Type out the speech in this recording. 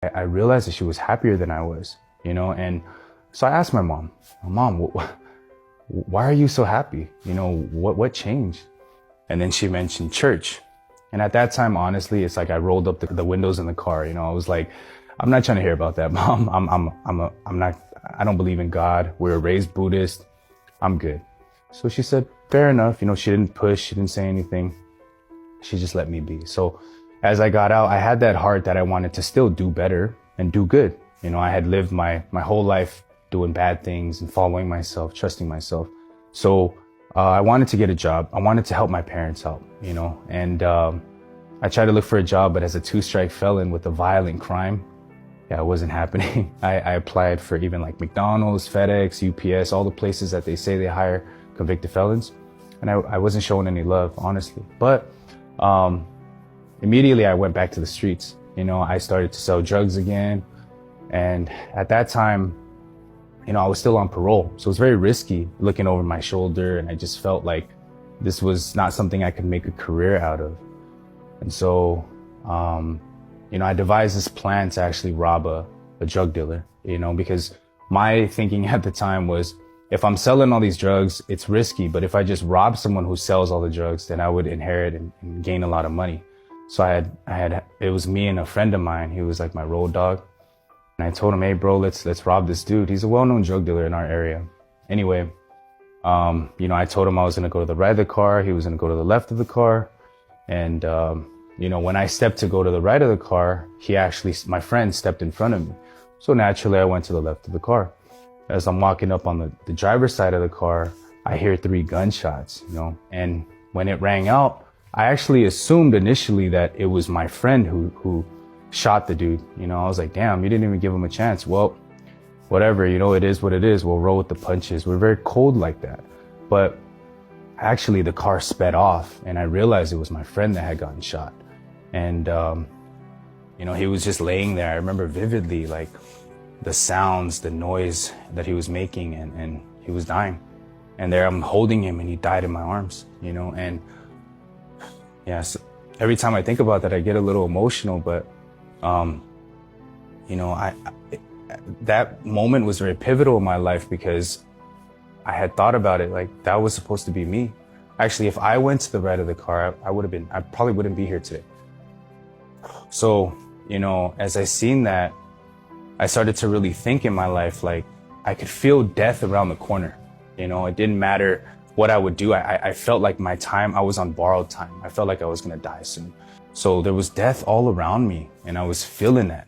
I realized that she was happier than I was, and so I asked my mom, why are you so happy? What changed? And then she mentioned church. And at that time, honestly, it's like I rolled up the windows in the car. I was like, I'm not trying to hear about that, Mom. I don't believe in God. We were raised Buddhist. I'm good. So she said, fair enough. She didn't push. She didn't say anything. She just let me be. So as I got out, I had that heart that I wanted to still do better and do good. I had lived my whole life doing bad things and following myself, trusting myself. So I wanted to get a job. I wanted to help my parents out, and I tried to look for a job, but as a 2-strike felon with a violent crime, it wasn't happening. I applied for even like McDonald's, FedEx, UPS, all the places that they say they hire convicted felons. And I wasn't showing any love, honestly. But immediately I went back to the streets. I started to sell drugs again. And at that time, I was still on parole. So it was very risky looking over my shoulder. And I just felt like this was not something I could make a career out of. And so, I devised this plan to actually rob a drug dealer, because my thinking at the time was, if I'm selling all these drugs, it's risky. But if I just rob someone who sells all the drugs, then I would inherit and gain a lot of money. So it was me and a friend of mine. He was like my road dog. And I told him, hey, bro, let's rob this dude. He's a well-known drug dealer in our area. Anyway, I told him I was going to go to the right of the car. He was going to go to the left of the car. And, when I stepped to go to the right of the car, my friend stepped in front of me. So naturally, I went to the left of the car. As I'm walking up on the driver's side of the car, I hear 3 gunshots, and when it rang out, I actually assumed initially that it was my friend who shot the dude. I was like, damn, you didn't even give him a chance. Well, whatever, it is what it is. We'll roll with the punches. We're very cold like that. But actually the car sped off and I realized it was my friend that had gotten shot. And, he was just laying there. I remember vividly, like the sounds, the noise that he was making, and he was dying. And there I'm holding him and he died in my arms, and so every time I think about that, I get a little emotional, but, that moment was very pivotal in my life because I had thought about it like that was supposed to be me. Actually, if I went to the right of the car, I probably wouldn't be here today. So, as I seen that, I started to really think in my life, like I could feel death around the corner. It didn't matter what I would do. I felt like I was on borrowed time. I felt like I was going to die soon. So there was death all around me and I was feeling that.